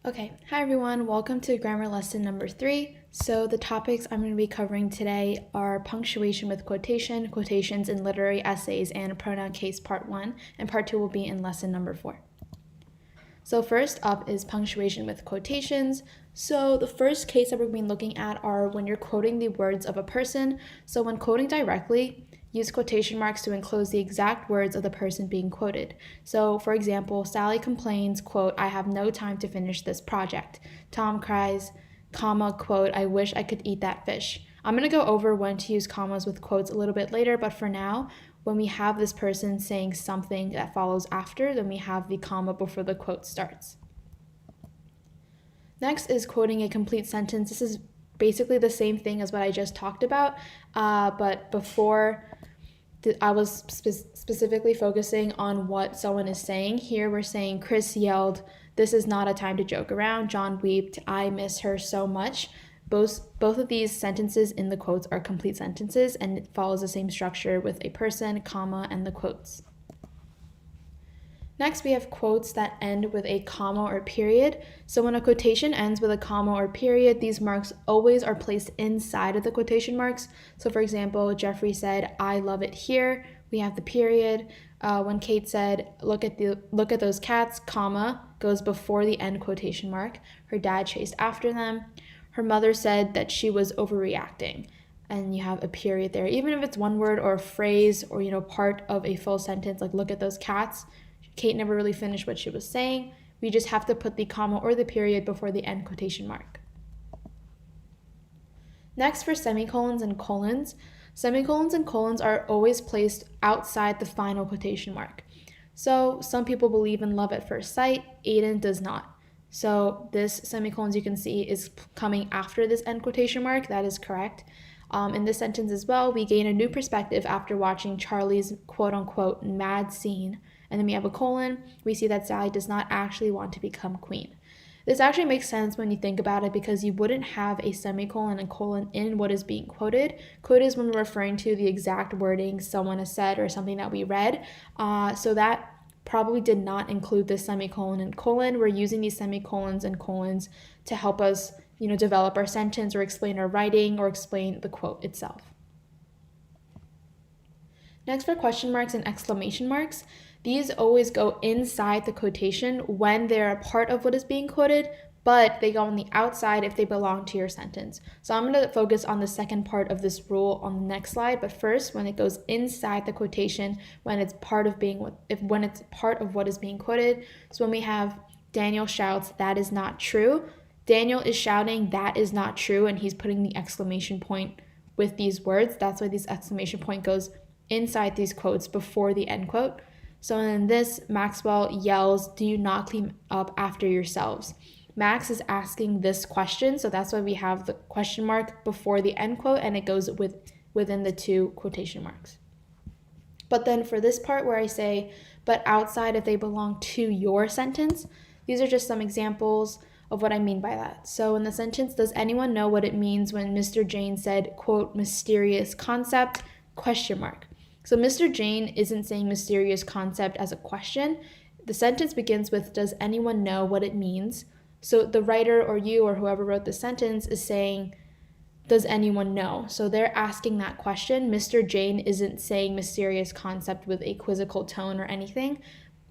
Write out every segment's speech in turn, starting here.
Okay, hi everyone, welcome to grammar lesson number 3. So the topics I'm going to be covering today are punctuation with quotation, quotations in literary essays, and pronoun case part 1, and part 2 will be in lesson number 4. So first up is punctuation with quotations. So the first case that we're going to be looking at are when you're quoting the words of a person. So when quoting directly, use quotation marks to enclose the exact words of the person being quoted. So for example, Sally complains, quote, "I have no time to finish this project." Tom cries, comma, quote, "I wish I could eat that fish." I'm going to go over when to use commas with quotes a little bit later, but for now, when we have this person saying something that follows after, then we have the comma before the quote starts. Next is quoting a complete sentence. This is basically the same thing as what I just talked about, but before I was specifically focusing on what someone is saying. Here we're saying Chris yelled, "This is not a time to joke around." John wept, "I miss her so much." Both of these sentences in the quotes are complete sentences, and it follows the same structure with a person, comma, and the quotes. Next, we have quotes that end with a comma or period. So when a quotation ends with a comma or period, these marks always are placed inside of the quotation marks. So for example, Jeffrey said, "I love it here." We have the period. When Kate said, look at those cats," comma, goes before the end quotation mark. Her dad chased after them. Her mother said that she was overreacting, and you have a period there. Even if it's one word or a phrase or part of a full sentence, like "look at those cats," Kate never really finished what she was saying. We just have to put the comma or the period before the end quotation mark. Next, for semicolons and colons. Semicolons and colons are always placed outside the final quotation mark. So some people believe in love at first sight. Aiden does not. So this semicolons, you can see, is coming after this end quotation mark. That is correct. In this sentence as well, we gain a new perspective after watching Charlie's quote-unquote mad scene. And then we have a colon. We see that Sally does not actually want to become queen. This actually makes sense when you think about it, because you wouldn't have a semicolon and colon in what is being quoted. Quote is when we're referring to the exact wording someone has said or something that we read. So that probably did not include the semicolon and colon. We're using these semicolons and colons to help us, develop our sentence or explain our writing or explain the quote itself. Next, for question marks and exclamation marks, these always go inside the quotation when they're a part of what is being quoted, but they go on the outside if they belong to your sentence. So I'm going to focus on the second part of this rule on the next slide, but first, when it goes inside the quotation, when it's part of what is being quoted. So when we have Daniel shouts, "That is not true," Daniel is shouting, "That is not true," and he's putting the exclamation point with these words. That's why this exclamation point goes inside these quotes before the end quote. So in this, Maxwell yells, "Do you not clean up after yourselves?" Max is asking this question, so that's why we have the question mark before the end quote, and it goes within the two quotation marks. But then for this part where I say, "but outside if they belong to your sentence," these are just some examples of what I mean by that. So in the sentence, "Does anyone know what it means when Mr. Jane said, quote, mysterious concept, question mark?" So Mr. Jane isn't saying mysterious concept as a question. The sentence begins with, "Does anyone know what it means?" So the writer or you or whoever wrote the sentence is saying, "Does anyone know?" So they're asking that question. Mr. Jane isn't saying mysterious concept with a quizzical tone or anything.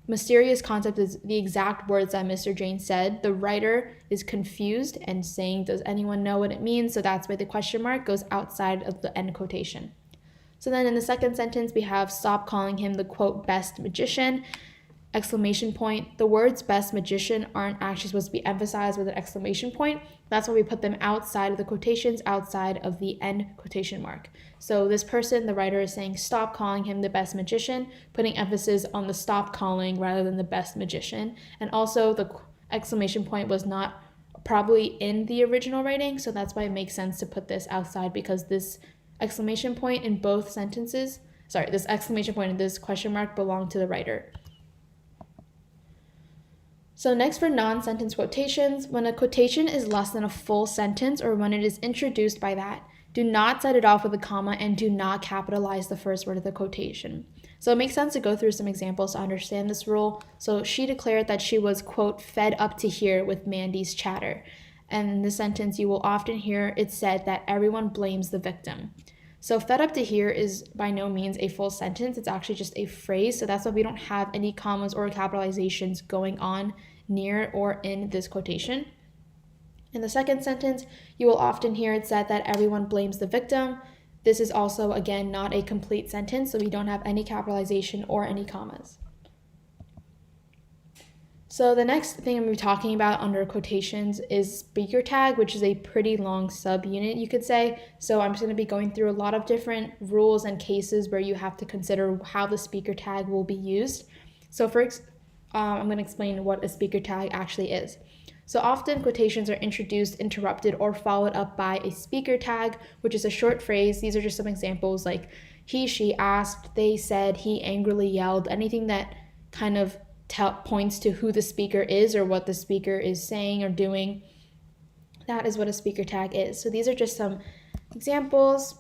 Mysterious concept is the exact words that Mr. Jane said. The writer is confused and saying, "Does anyone know what it means?" So that's why the question mark goes outside of the end quotation. So then in the second sentence, we have, "Stop calling him the, quote, best magician," exclamation point. The words best magician aren't actually supposed to be emphasized with an exclamation point. That's why we put them outside of the quotations, outside of the end quotation mark. So this person, the writer, is saying, "Stop calling him the best magician," putting emphasis on the stop calling rather than the best magician. And also the exclamation point was not probably in the original writing, so that's why it makes sense to put this outside, because this exclamation point in both sentences, this exclamation point and this question mark belong to the writer. So next, for non-sentence quotations, when a quotation is less than a full sentence or when it is introduced by that, do not set it off with a comma and do not capitalize the first word of the quotation. So it makes sense to go through some examples to understand this rule. So she declared that she was, quote, fed up to hear with Mandy's chatter. And in this sentence, you will often hear it said that everyone blames the victim. So fed up to hear is by no means a full sentence. It's actually just a phrase. So that's why we don't have any commas or capitalizations going on near or in this quotation. In the second sentence, you will often hear it said that everyone blames the victim. This is also, again, not a complete sentence, so we don't have any capitalization or any commas. So the next thing I'm going to be talking about under quotations is speaker tag, which is a pretty long subunit, you could say. So I'm just going to be going through a lot of different rules and cases where you have to consider how the speaker tag will be used. So first, I'm going to explain what a speaker tag actually is. So often quotations are introduced, interrupted, or followed up by a speaker tag, which is a short phrase. These are just some examples like he, she asked, they said, he angrily yelled, anything that kind of points to who the speaker is or what the speaker is saying or doing. That is what a speaker tag is. So these are just some examples.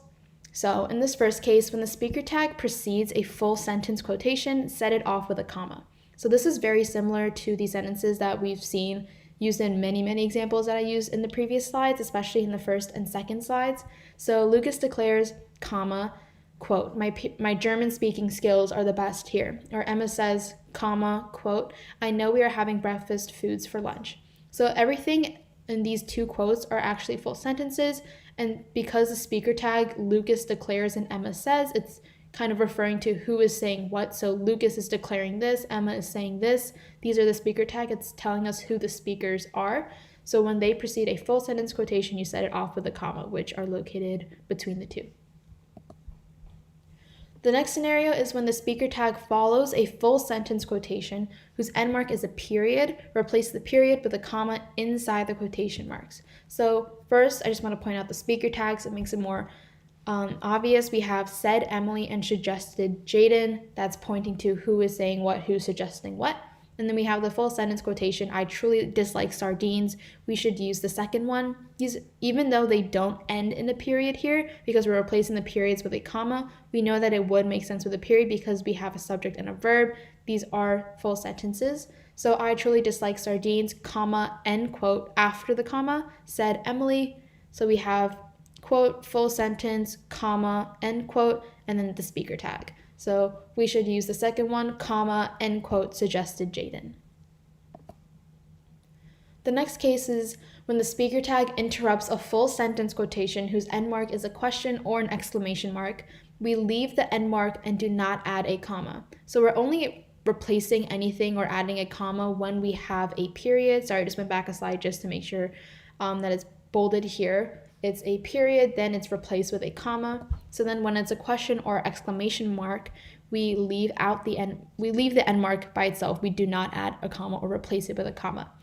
So in this first case, when the speaker tag precedes a full sentence quotation, set it off with a comma. So this is very similar to the sentences that we've seen used in many examples that I used in the previous slides, especially in the first and second slides. So Lucas declares, comma, quote, my German speaking skills are the best here. Or Emma says, comma, quote, I know we are having breakfast foods for lunch. So everything in these two quotes are actually full sentences. And because the speaker tag Lucas declares and Emma says, it's kind of referring to who is saying what. So Lucas is declaring this, Emma is saying this. These are the speaker tag. It's telling us who the speakers are. So when they precede a full sentence quotation, you set it off with a comma, which are located between the two. The next scenario is when the speaker tag follows a full sentence quotation whose end mark is a period. Replace the period with a comma inside the quotation marks. So first, I just want to point out the speaker tags. It makes it more obvious. We have said Emily and suggested Jaden. That's pointing to who is saying what, who's suggesting what. And then we have the full sentence quotation, I truly dislike sardines. We should use the second one. Even though they don't end in a period here, because we're replacing the periods with a comma, we know that it would make sense with a period because we have a subject and a verb. These are full sentences. So I truly dislike sardines, comma, end quote, after the comma, said Emily. So we have quote, full sentence, comma, end quote, and then the speaker tag. So we should use the second one, comma, end quote, suggested Jaden. The next case is when the speaker tag interrupts a full sentence quotation whose end mark is a question or an exclamation mark. We leave the end mark and do not add a comma. So we're only replacing anything or adding a comma when we have a period. Sorry, I just went back a slide just to make sure that it's bolded here. It's a period, then it's replaced with a comma. So then when it's a question or exclamation mark, we leave the end mark by itself. We do not add a comma or replace it with a comma.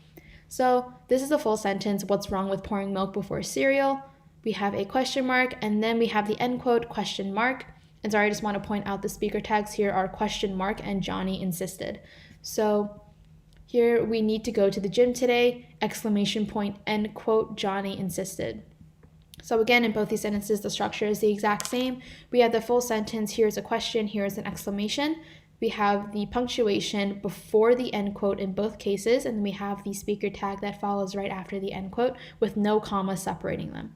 So this is a full sentence. What's wrong with pouring milk before cereal? We have a question mark, and then we have the end quote, question mark. And sorry, I just want to point out the speaker tags here are question mark and Johnny insisted. So here we need to go to the gym today, exclamation point, end quote, Johnny insisted. So again, in both these sentences, the structure is the exact same. We have the full sentence, here's a question, here's an exclamation. We have the punctuation before the end quote in both cases, and then we have the speaker tag that follows right after the end quote with no comma separating them.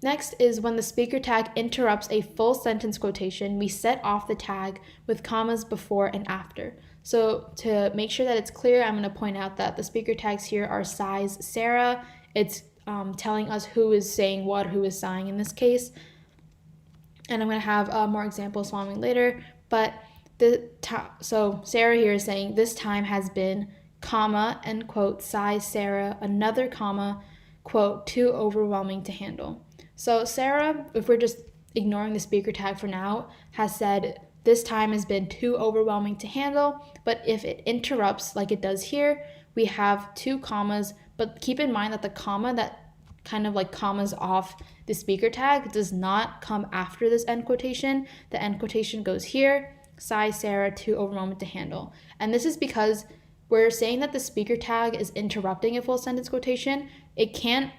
Next is when the speaker tag interrupts a full sentence quotation, we set off the tag with commas before and after. So to make sure that it's clear, I'm going to point out that the speaker tags here are size Sarah. It's telling us who is saying what, who is sighing in this case. And I'm going to have more examples following later. But so Sarah here is saying this time has been, comma, end quote, size Sarah, another comma, quote, too overwhelming to handle. So Sarah, if we're just ignoring the speaker tag for now, has said this time has been too overwhelming to handle. But if it interrupts like it does here, we have two commas. But keep in mind that the comma that kind of like commas off the speaker tag does not come after this end quotation. The end quotation goes here, size Sarah, too overwhelming to handle. And this is because we're saying that the speaker tag is interrupting a full sentence quotation. It can't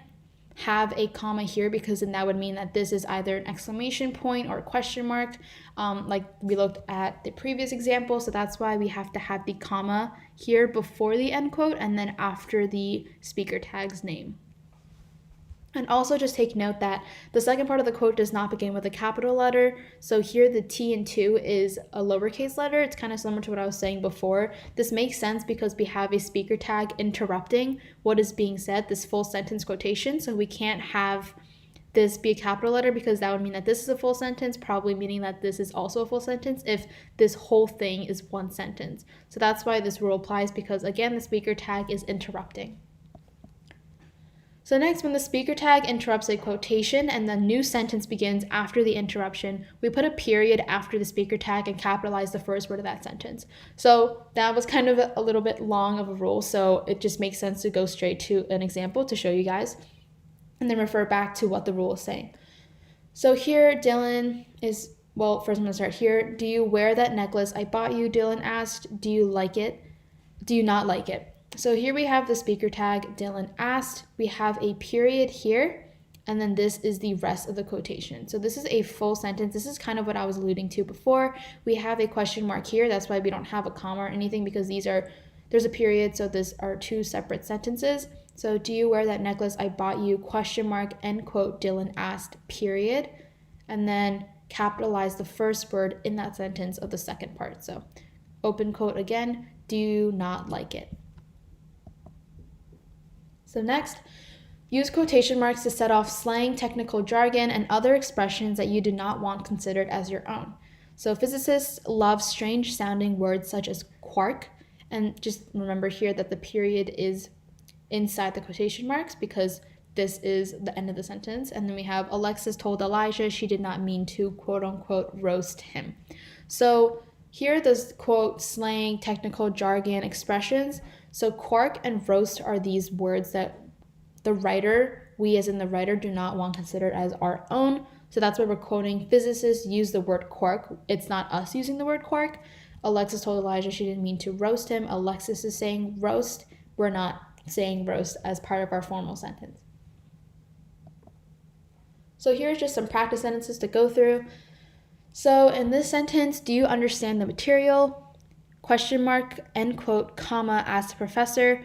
have a comma here because then that would mean that this is either an exclamation point or a question mark, like we looked at the previous example. So that's why we have to have the comma here before the end quote and then after the speaker tag's name. And also just take note that the second part of the quote does not begin with a capital letter. So here the T in 2 is a lowercase letter. It's kind of similar to what I was saying before. This makes sense because we have a speaker tag interrupting what is being said, this full sentence quotation. So we can't have this be a capital letter because that would mean that this is a full sentence, probably meaning that this is also a full sentence if this whole thing is one sentence. So that's why this rule applies, because again, the speaker tag is interrupting. So next, when the speaker tag interrupts a quotation and the new sentence begins after the interruption, we put a period after the speaker tag and capitalize the first word of that sentence. So that was kind of a little bit long of a rule, so it just makes sense to go straight to an example to show you guys and then refer back to what the rule is saying. So here Dylan is, well, first I'm going to start here. Do you wear that necklace I bought you? Dylan asked. Do you like it? Do you not like it? So here we have the speaker tag, Dylan asked. We have a period here, and then this is the rest of the quotation. So this is a full sentence. This is kind of what I was alluding to before. We have a question mark here. That's why we don't have a comma or anything, because there's a period, so these are two separate sentences. So do you wear that necklace I bought you? Question mark, end quote, Dylan asked, period. And then capitalize the first word in that sentence of the second part. So open quote again, do you not like it? So next, use quotation marks to set off slang, technical jargon, and other expressions that you do not want considered as your own. So physicists love strange sounding words such as quark, and just remember here that the period is inside the quotation marks because this is the end of the sentence. And then we have Alexis told Elijah she did not mean to quote unquote roast him. So here the quote slang, technical jargon, expressions. So quark and roast are these words that the writer, we as in the writer, do not want considered as our own. So that's why we're quoting physicists use the word quark. It's not us using the word quark. Alexis told Elijah she didn't mean to roast him. Alexis is saying roast. We're not saying roast as part of our formal sentence. So here's just some practice sentences to go through. So in this sentence, do you understand the material? Question mark, end quote, comma, asked the professor.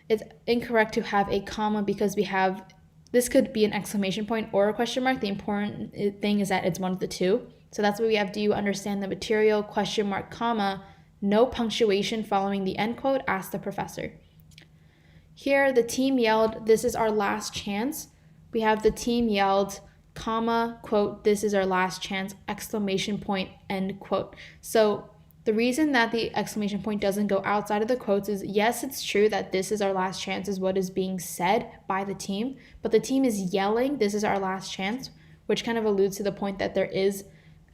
It's incorrect to have a comma because this could be an exclamation point or a question mark. The important thing is that it's one of the two. So that's why we have, do you understand the material? Question mark, comma, no punctuation following the end quote, asked the professor. Here, the team yelled, this is our last chance. We have the team yelled, comma, quote, this is our last chance, exclamation point, end quote. So the reason that the exclamation point doesn't go outside of the quotes is, yes, it's true that this is our last chance is what is being said by the team, but the team is yelling, this is our last chance, which kind of alludes to the point that there is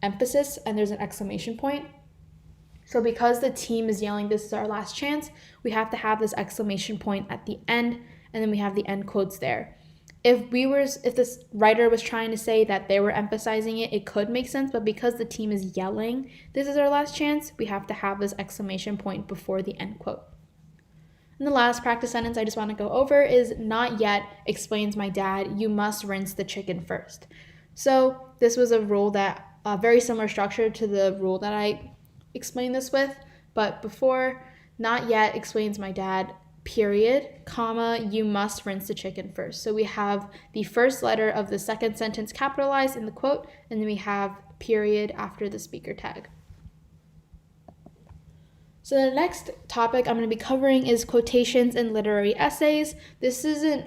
emphasis and there's an exclamation point. So because the team is yelling, this is our last chance, we have to have this exclamation point at the end, and then we have the end quotes there. If this writer was trying to say that they were emphasizing it, it could make sense, but because the team is yelling, this is our last chance, we have to have this exclamation point before the end quote. And the last practice sentence I just want to go over is, not yet, explains my dad, you must rinse the chicken first. So this was a rule that, very similar structure to the rule that I explained this with, but before, not yet, explains my dad, period, comma, you must rinse the chicken first. So we have the first letter of the second sentence capitalized in the quote, and then we have period after the speaker tag. So the next topic I'm going to be covering is quotations and literary essays. This isn't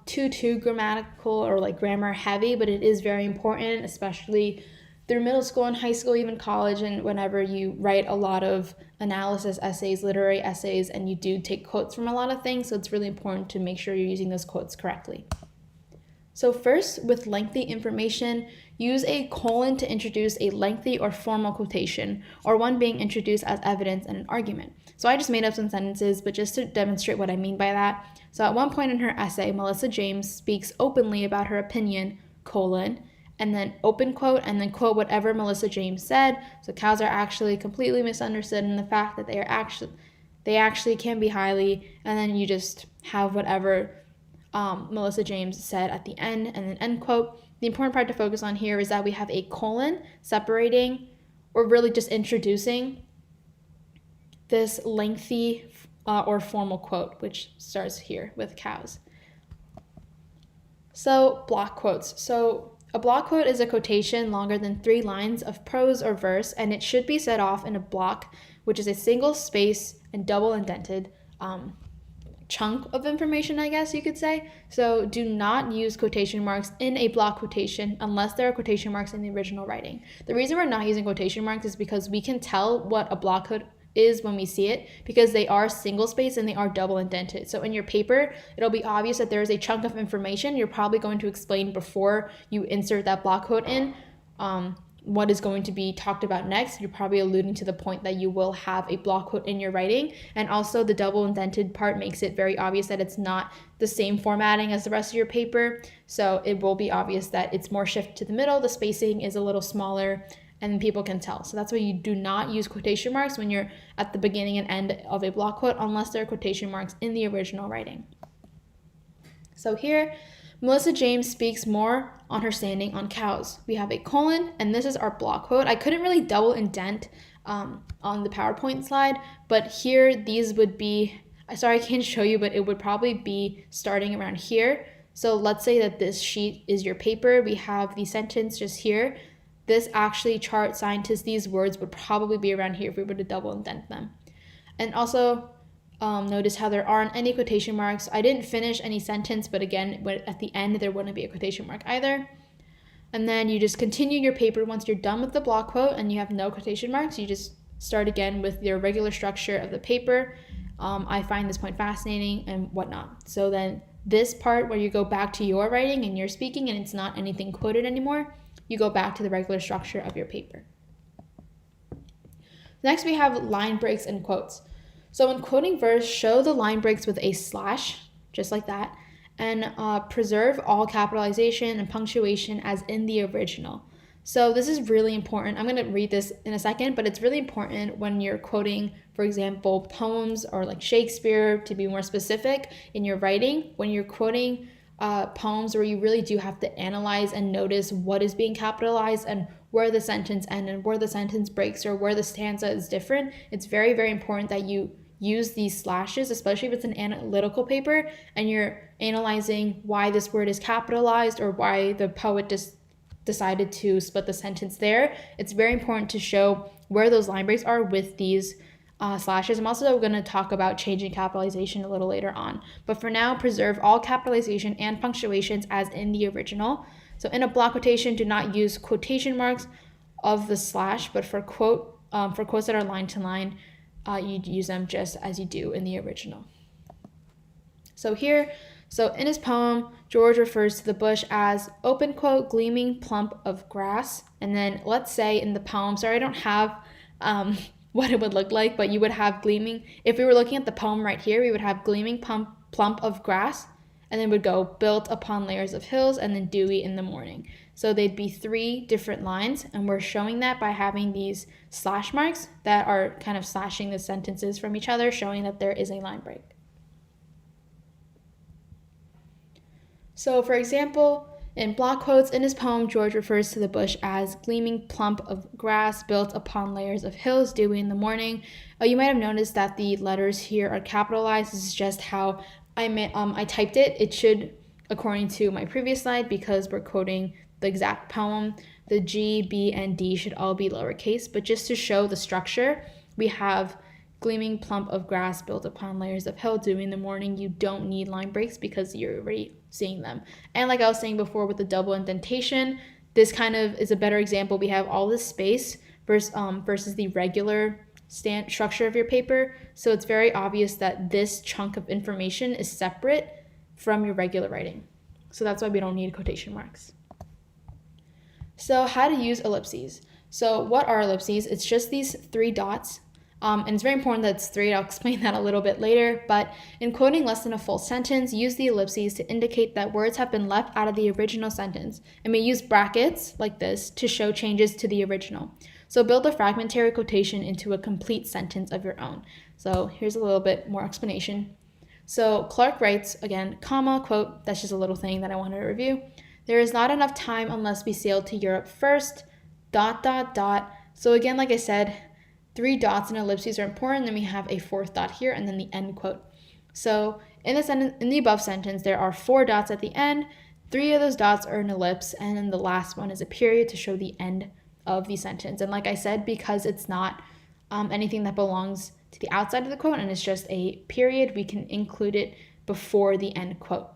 too grammatical or like grammar heavy, but it is very important, especially through middle school and high school, even college, and whenever you write a lot of analysis essays, literary essays, and you do take quotes from a lot of things, so it's really important to make sure you're using those quotes correctly. So first, with lengthy information, use a colon to introduce a lengthy or formal quotation, or one being introduced as evidence in an argument. So I just made up some sentences, but just to demonstrate what I mean by that. So at one point in her essay, Melissa James speaks openly about her opinion, colon, and then open quote, and then quote whatever Melissa James said. So cows are actually completely misunderstood in the fact that they actually can be highly, and then you just have whatever Melissa James said at the end, and then end quote. The important part to focus on here is that we have a colon separating or really just introducing this lengthy or formal quote, which starts here with cows. So block quotes. So a block quote is a quotation longer than 3 lines of prose or verse, and it should be set off in a block, which is a single space and double indented chunk of information, I guess you could say. So do not use quotation marks in a block quotation unless there are quotation marks in the original writing. The reason we're not using quotation marks is because we can tell what a block quote is when we see it, because they are single space and they are double indented. So in your paper, it'll be obvious that there is a chunk of information you're probably going to explain before you insert that block quote in. What is going to be talked about next. You're probably alluding to the point that you will have a block quote in your writing. And also the double indented part makes it very obvious that it's not the same formatting as the rest of your paper. So it will be obvious that it's more shifted to the middle. The spacing is a little smaller and people can tell. So that's why you do not use quotation marks when you're at the beginning and end of a block quote unless there are quotation marks in the original writing. So here, Melissa James speaks more on her standing on cows. We have a colon, and this is our block quote. I couldn't really double indent on the PowerPoint slide, but here these would be, sorry I can't show you, but it would probably be starting around here. So let's say that this sheet is your paper. We have the sentence just here. This actually chart scientists, these words would probably be around here if we were to double indent them. And also, notice how there aren't any quotation marks. I didn't finish any sentence, but again, at the end, there wouldn't be a quotation mark either. And then you just continue your paper once you're done with the block quote and you have no quotation marks. You just start again with your regular structure of the paper. I find this point fascinating and whatnot. So then this part where you go back to your writing and you're speaking and it's not anything quoted anymore, you go back to the regular structure of your paper. Next, we have line breaks and quotes. So when quoting verse, show the line breaks with a slash, just like that, and preserve all capitalization and punctuation as in the original. So this is really important. I'm going to read this in a second, but it's really important when you're quoting, for example, poems or like Shakespeare, to be more specific in your writing. When you're quoting poems where you really do have to analyze and notice what is being capitalized and where the sentence ends and where the sentence breaks or where the stanza is different, it's very, very important that you use these slashes, especially if it's an analytical paper and you're analyzing why this word is capitalized or why the poet just decided to split the sentence there. It's very important to show where those line breaks are with these slashes. I'm also going to talk about changing capitalization a little later on. But for now, preserve all capitalization and punctuations as in the original. So in a block quotation, do not use quotation marks of the slash, but for quotes that are line to line, you'd use them just as you do in the original. So here, in his poem, George refers to the bush as, open quote, gleaming plump of grass. And then let's say in the poem, sorry, I don't have what it would look like, but you would have gleaming. If we were looking at the poem right here, we would have gleaming plump of grass, and then would go built upon layers of hills, and then dewy in the morning. So they'd be 3 different lines, and we're showing that by having these slash marks that are kind of slashing the sentences from each other, showing that there is a line break. So for example, in block quotes, in his poem, George refers to the bush as gleaming plump of grass built upon layers of hills, dewy in the morning. You might have noticed that the letters here are capitalized. This is just how I typed it. It should, according to my previous slide, because we're quoting the exact poem, the G, B, and D should all be lowercase. But just to show the structure, we have gleaming plump of grass built upon layers of hill, dewy in the morning. You don't need line breaks because you're already seeing them. And like I was saying before with the double indentation, this kind of is a better example. We have all this space versus the regular structure of your paper. So it's very obvious that this chunk of information is separate from your regular writing. So that's why we don't need quotation marks. So how to use ellipses. So what are ellipses? It's just these 3 dots. And it's very important that it's 3. I'll explain that a little bit later. But in quoting less than a full sentence, use the ellipses to indicate that words have been left out of the original sentence. And we use brackets like this to show changes to the original. So build a fragmentary quotation into a complete sentence of your own. So here's a little bit more explanation. So Clark writes, again, comma, quote, that's just a little thing that I wanted to review. There is not enough time unless we sail to Europe first, ... So again, like I said, 3 dots and ellipses are important. Then we have a 4th dot here and then the end quote. So in the above sentence, there are 4 dots at the end. 3 of those dots are an ellipse, and then the last one is a period to show the end of the sentence. And like I said, because it's not anything that belongs to the outside of the quote and it's just a period, we can include it before the end quote.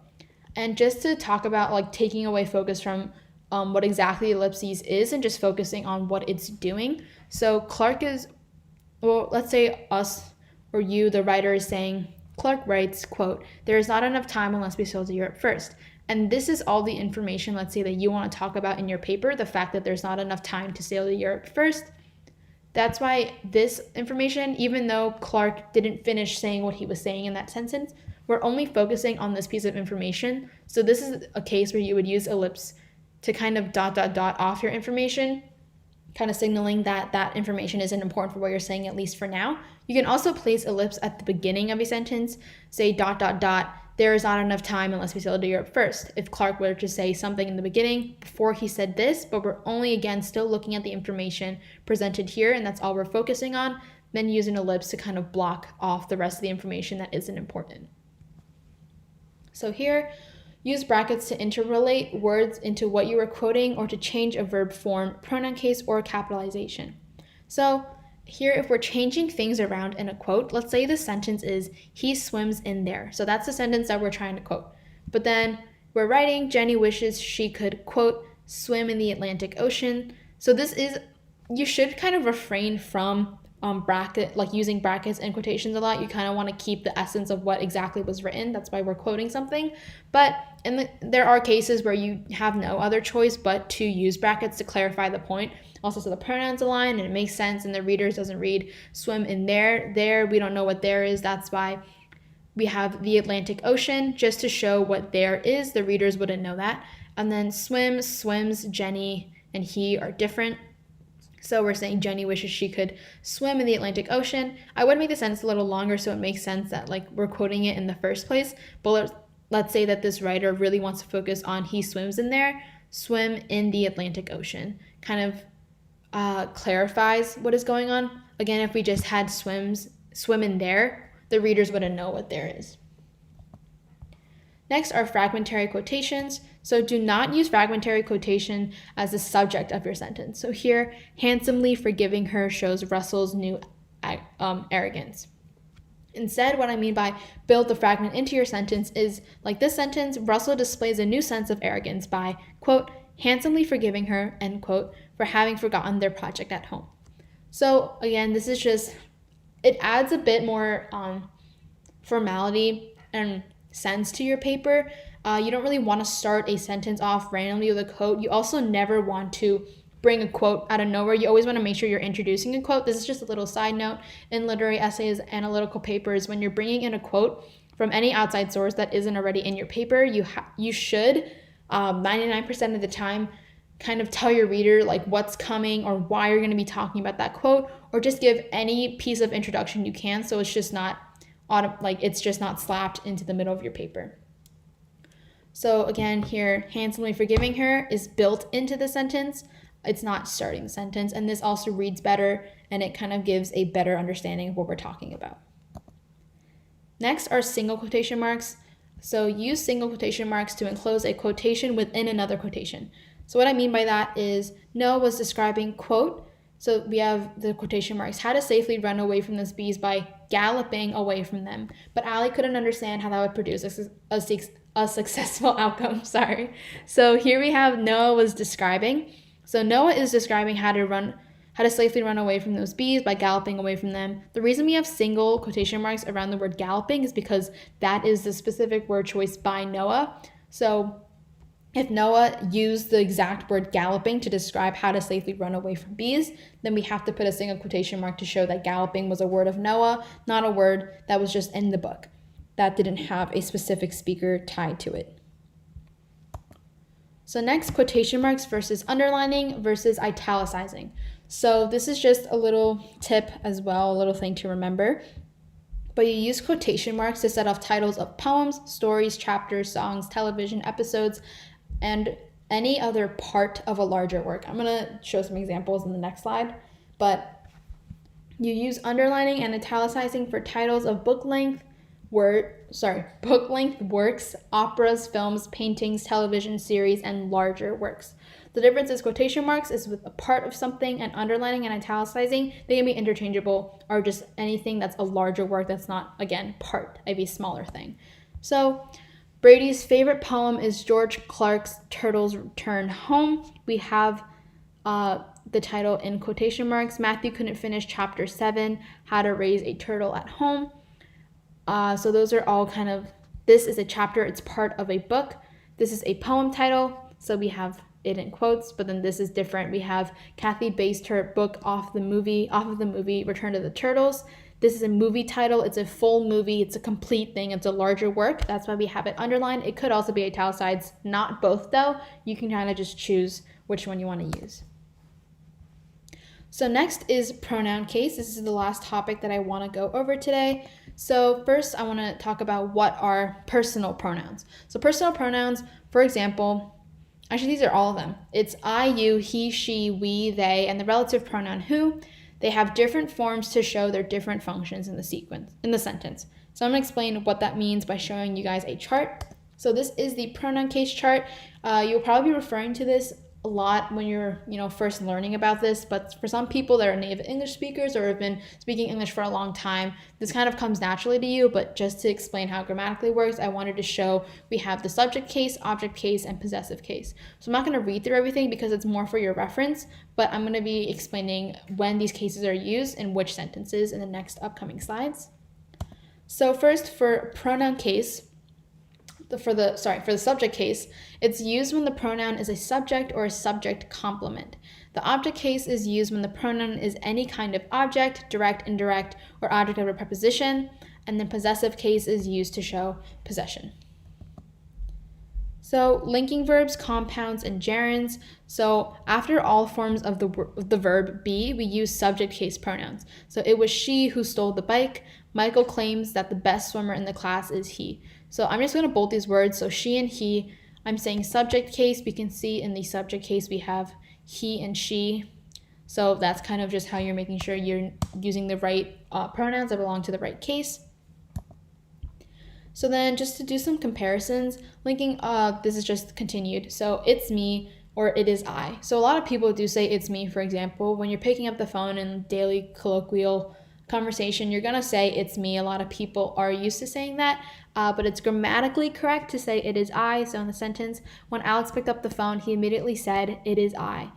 And just to talk about like taking away focus from what exactly ellipses is and just focusing on what it's doing. So Clark is, well, let's say us or you, the writer, is saying, Clark writes, quote, there is not enough time unless we sail to Europe first. And this is all the information, let's say, that you want to talk about in your paper, the fact that there's not enough time to sail to Europe first. That's why this information, even though Clark didn't finish saying what he was saying in that sentence, we're only focusing on this piece of information. So this is a case where you would use ellipse to kind of ... off your information, kind of signaling that that information isn't important for what you're saying, at least for now. You can also place ellipse at the beginning of a sentence, say ... there is not enough time unless we sail to Europe first. If Clark were to say something in the beginning before he said this, but we're only, again, still looking at the information presented here, and that's all we're focusing on, then use an ellipse to kind of block off the rest of the information that isn't important. So here, use brackets to interrelate words into what you are quoting or to change a verb form, pronoun case, or capitalization. So here, if we're changing things around in a quote, let's say the sentence is, he swims in there. So that's the sentence that we're trying to quote. But then we're writing, Jenny wishes she could, quote, swim in the Atlantic Ocean. So this is, you should kind of refrain from using brackets and quotations a lot. You kind of want to keep the essence of what exactly was written. That's why we're quoting something. But there are cases where you have no other choice but to use brackets to clarify the point. Also, so the pronouns align and it makes sense, and the reader doesn't read swim in there. There, we don't know what there is. That's why we have the Atlantic Ocean, just to show what there is. The readers wouldn't know that. And then swim, swims, Jenny, and he are different. So we're saying Jenny wishes she could swim in the Atlantic Ocean. I would make the sentence a little longer so it makes sense that like we're quoting it in the first place. But let's say that this writer really wants to focus on he swims in there, swim in the Atlantic Ocean. Kind of clarifies what is going on. Again, if we just had swim in there, the readers wouldn't know what there is. Next are fragmentary quotations. So do not use fragmentary quotation as the subject of your sentence. So here, handsomely forgiving her shows Russell's new arrogance. Instead, what I mean by build the fragment into your sentence is, like this sentence, Russell displays a new sense of arrogance by, quote, handsomely forgiving her, end quote, for having forgotten their project at home. So again, this is just, it adds a bit more formality and sense to your paper. You don't really want to start a sentence off randomly with a quote. You also never want to bring a quote out of nowhere. You always want to make sure you're introducing a quote. This is just a little side note. In literary essays, analytical papers, when you're bringing in a quote from any outside source that isn't already in your paper, you should 99% of the time kind of tell your reader like what's coming or why you're going to be talking about that quote, or just give any piece of introduction you can, so it's just not slapped into the middle of your paper. So again, here, handsomely forgiving her is built into the sentence. It's not starting the sentence, and this also reads better, and it kind of gives a better understanding of what we're talking about. Next are single quotation marks. So use single quotation marks to enclose a quotation within another quotation. So what I mean by that is Noah was describing, quote, so we have the quotation marks, how to safely run away from those bees by galloping away from them. But Allie couldn't understand how that would produce a successful outcome. So here we have Noah was describing. So Noah is describing how to safely run away from those bees by galloping away from them. The reason we have single quotation marks around the word galloping is because that is the specific word choice by Noah. So if Noah used the exact word galloping to describe how to safely run away from bees, then we have to put a single quotation mark to show that galloping was a word of Noah, not a word that was just in the book that didn't have a specific speaker tied to it. So next, quotation marks versus underlining versus italicizing. So this is just a little tip as well, a little thing to remember. but you use quotation marks to set off titles of poems, stories, chapters, songs, television episodes, and any other part of a larger work. I'm going to show some examples in the next slide, but you use underlining and italicizing for titles of book-length works, operas, films, paintings, television series, and larger works. The difference is quotation marks is with a part of something, and underlining and italicizing, they can be interchangeable, or just anything that's a larger work that's not, again, part of a smaller thing. So Brady's favorite poem is George Clark's Turtles Return Home. We have the title in quotation marks. Matthew couldn't finish chapter 7, How to Raise a Turtle at Home. So those are all kind of, this is a chapter, it's part of a book. This is a poem title, so we have it in quotes, but then this is different. We have Kathy based her book off of the movie Return to the Turtles. This is a movie title, it's a full movie, it's a complete thing, it's a larger work. That's why we have it underlined. It could also be italicized, not both though. You can kind of just choose which one you want to use. So next is pronoun case. This is the last topic that I want to go over today. So first I want to talk about what are personal pronouns. So personal pronouns, for example, actually these are all of them. It's I, you, he, she, we, they, and the relative pronoun who. They have different forms to show their different functions in the sentence. So I'm going to explain what that means by showing you guys a chart. So this is the pronoun case chart. You'll probably be referring to this a lot when you're, first learning about this, but for some people that are native English speakers or have been speaking English for a long time, this kind of comes naturally to you, but just to explain how it grammatically works, I wanted to show we have the subject case, object case, and possessive case. So I'm not going to read through everything because it's more for your reference, but I'm going to be explaining when these cases are used in which sentences in the next upcoming slides. So first, for pronoun case, for the subject case, it's used when the pronoun is a subject or a subject complement. The object case is used when the pronoun is any kind of object, direct, indirect, or object of a preposition, and then possessive case is used to show possession. So linking verbs, compounds, and gerunds. So after all forms of the verb be, we use subject case pronouns. So it was she who stole the bike. Michael claims that the best swimmer in the class is he. So I'm just going to bold these words. So she and he, I'm saying subject case. We can see in the subject case we have he and she. So that's kind of just how you're making sure you're using the right pronouns that belong to the right case. So then just to do some comparisons, linking, this is just continued. So it's me or it is I. So a lot of people do say it's me, for example. When you're picking up the phone in daily colloquial conversation, you're going to say it's me. A lot of people are used to saying that, but it's grammatically correct to say it is I. So in the sentence, when Alex picked up the phone, he immediately said it is I.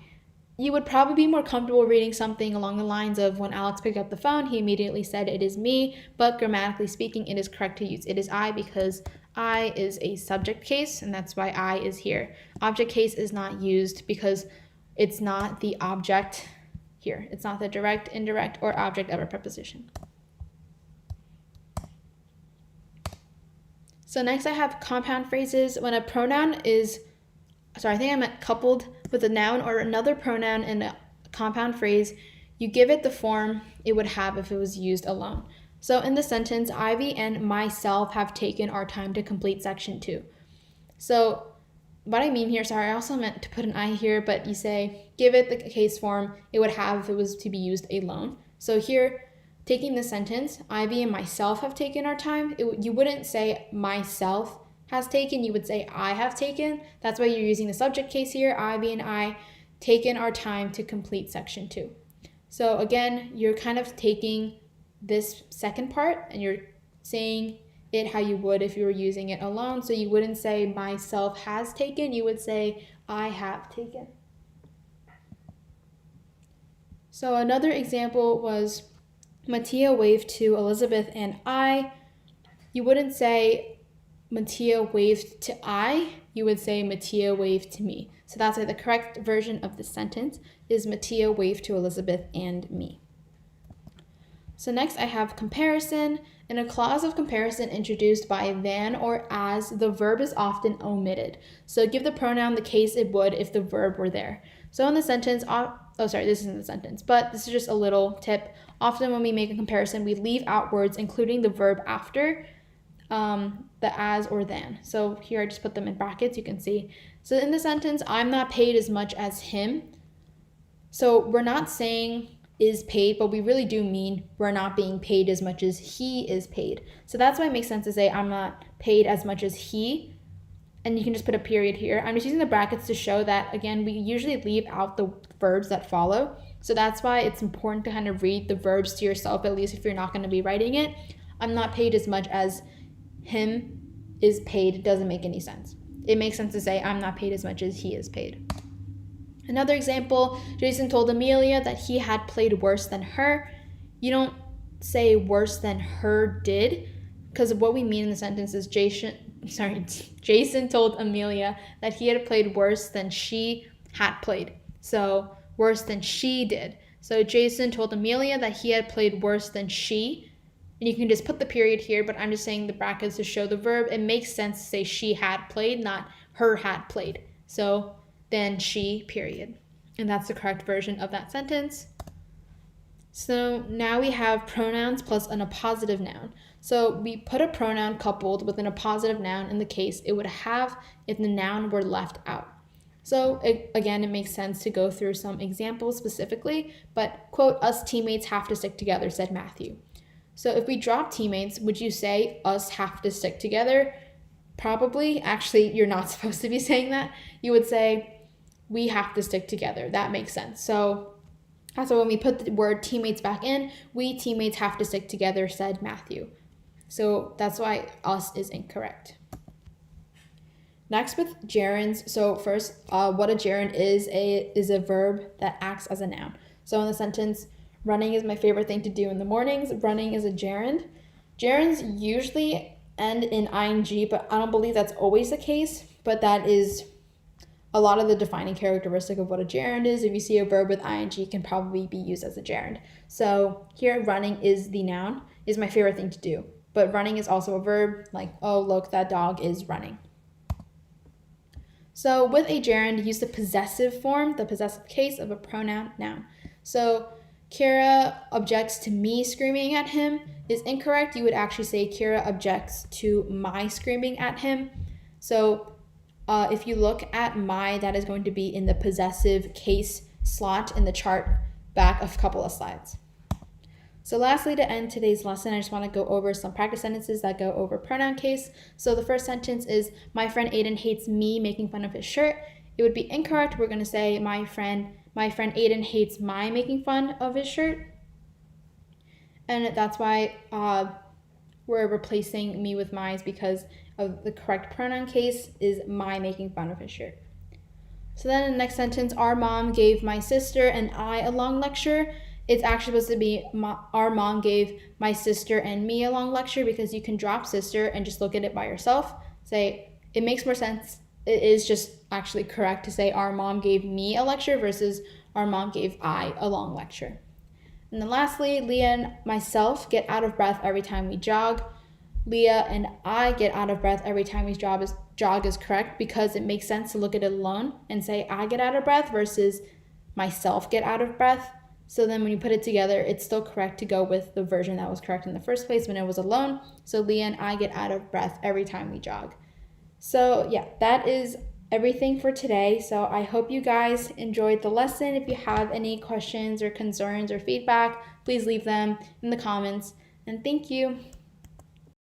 You would probably be more comfortable reading something along the lines of when Alex picked up the phone, he immediately said it is me, but grammatically speaking, it is correct to use it is I because I is a subject case, and that's why I is here. Object case is not used because it's not the object here. It's not the direct, indirect, or object of a preposition. So next I have compound phrases. When a pronoun is, I think I meant coupled with a noun or another pronoun in a compound phrase, you give it the form it would have if it was used alone. So in the sentence, Ivy and myself have taken our time to complete section 2. So what I mean here, I also meant to put an I here, but you say, give it the case form it would have if it was to be used alone. So here, taking the sentence, Ivy and myself have taken our time, you wouldn't say myself has taken, you would say I have taken. That's why you're using the subject case here, Ivy and I taken our time to complete section 2. So again, you're kind of taking this second part and you're saying it how you would if you were using it alone. So you wouldn't say myself has taken, you would say I have taken. So another example was Mattia waved to Elizabeth and I. You wouldn't say Mattia waved to I, you would say Mattia waved to me. So that's why the correct version of the sentence is Mattia waved to Elizabeth and me. So next I have comparison. In a clause of comparison introduced by than or as, the verb is often omitted. So give the pronoun the case it would if the verb were there. So in the sentence, this isn't the sentence, but this is just a little tip. often when we make a comparison, we leave out words including the verb after the as or than. So here I just put them in brackets, you can see. So in the sentence, I'm not paid as much as him. So we're not saying is paid, but we really do mean we're not being paid as much as he is paid. So that's why it makes sense to say I'm not paid as much as he. And you can just put a period here. I'm just using the brackets to show that, again, we usually leave out the verbs that follow. So that's why it's important to kind of read the verbs to yourself, at least if you're not going to be writing it. I'm not paid as much as him is paid. It doesn't make any sense. It makes sense to say I'm not paid as much as he is paid. Another example, Jason told Amelia that he had played worse than her. You don't say worse than her did, because what we mean in the sentence is Jason told Amelia that he had played worse than she had played. So worse than she did. So Jason told Amelia that he had played worse than she. And you can just put the period here, but I'm just saying the brackets to show the verb. It makes sense to say she had played, not her had played. So then she, period. And that's the correct version of that sentence. So now we have pronouns plus an appositive noun. So we put a pronoun coupled with an appositive noun in the case it would have if the noun were left out. So again, it makes sense to go through some examples specifically, but quote, us teammates have to stick together, said Matthew. So if we drop teammates, would you say us have to stick together? Probably. Actually, you're not supposed to be saying that. You would say we have to stick together. That makes sense. So when we put the word teammates back in, we teammates have to stick together, said Matthew. So that's why us is incorrect. Next with gerunds. So first, what a gerund is a verb that acts as a noun. So in the sentence, running is my favorite thing to do in the mornings, running is a gerund. Gerunds usually end in ing, but I don't believe that's always the case, but that is a lot of the defining characteristic of what a gerund is. If you see a verb with ing, it can probably be used as a gerund. So here, running is the noun, is my favorite thing to do. But running is also a verb, like, oh, look, that dog is running. So with a gerund, use the possessive form, the possessive case of a pronoun noun. So Kira objects to me screaming at him is incorrect. You would actually say Kira objects to my screaming at him. So if you look at my, that is going to be in the possessive case slot in the chart back a couple of slides. So lastly, to end today's lesson, I just want to go over some practice sentences that go over pronoun case. So the first sentence is, my friend Aiden hates me making fun of his shirt. It would be incorrect. We're going to say, my friend Aiden hates my making fun of his shirt. And that's why we're replacing me with my, is because of the correct pronoun case is my making fun of his shirt. So then in the next sentence, our mom gave my sister and I a long lecture. It's actually supposed to be our mom gave my sister and me a long lecture, because you can drop sister and just look at it by yourself. Say, it makes more sense. It is just actually correct to say our mom gave me a lecture versus our mom gave I a long lecture. And then lastly, Leah and myself get out of breath every time we jog. Leah and I get out of breath every time we jog is correct, because it makes sense to look at it alone and say I get out of breath versus myself get out of breath. So then when you put it together, it's still correct to go with the version that was correct in the first place when it was alone. So Leah and I get out of breath every time we jog. So yeah, that is everything for today. So I hope you guys enjoyed the lesson. If you have any questions or concerns or feedback, please leave them in the comments. And thank you.